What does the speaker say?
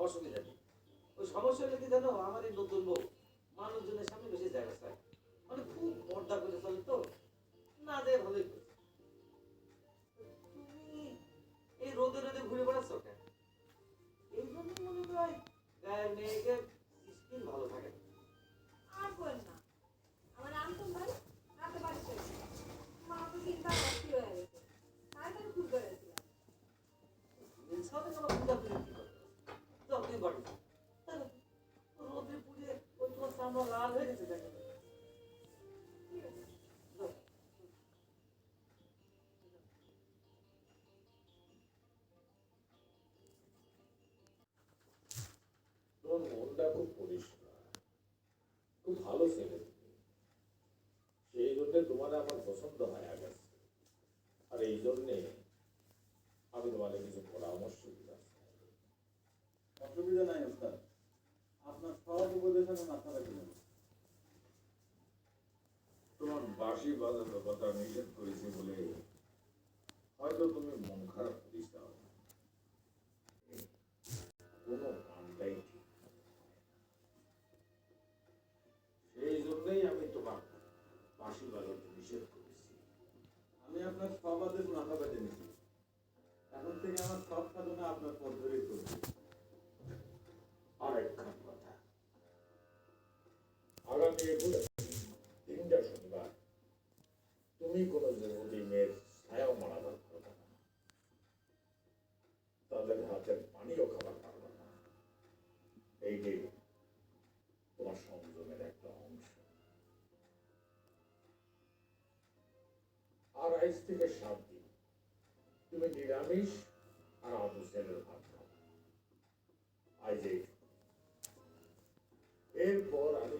অসুবিধা নেই। ওই সমস্যা হলে কি জানো, আমার এই নতুন বউ মানুষজনের সামনে বেশি জায়গা চায়, মানে খুব পর্দা করে চলে তো, না দেয় ভালোই করে। তুমি এই রোদে রোদে ঘুরে বেড়াচ্ছ কেন? এই জন্য মনে হয় গায়ের মেয়েকে স্কিন ভালো থাকে না। আর বল না, আমার আন্তন ভাই রাতে বাড়িতে মা তো চিন্তা করতে হয়ে গেছে, তাই তো খুব করেছিলাম। সাথে কোনো পূজা করে কি করতে যাও তুমি বাড়ি যাও। রোদে পুড়ে ওই তোমার চামড়া লাল হয়ে গেছে দেখো। ঠিক আছে। তোমার মনটা খুব পরিষ্কার, খুব ভালো ছেলে, সেই জন্য তোমার আমার পছন্দ হয়ে গেছে। আর এই জন্যে আমি তোমাকে কিছু পরামর্শ দিলাম। অসুবিধা নাই ওস্তাদ, আপনার সব উপদেশ আমি মাথা রাখি না। তোমার বাঁশি বাজানোর কথা নিষেধ করেছি বলে হয়তো তুমি মন খারাপ করিস না, কোনো কামটাই ঠিক না। সেই জন্যই আমি তোমার বাঁশি বাজাতে নিষেধ করেছি। আমি আপনার সব আদেশ মাথা পেতে নিছি, এখন থেকে আমার সব সাধনা আপনার পথ ধরেই করবে। আরেকখান কথা, আগামী এগুলো 3টা শনিবার তুমি কোনো যুবতী মেয়ের ছায়াও মারাবার পারবে না, তাদের হাতের পানিও খাবার পারবে না। এই যে তোমার সংযমের একটা অংশ। আর আজ থেকে 7 দিন তুমি নিরামিষ আর আবু সেলের ভাত খাবে। আজ এরপর আমি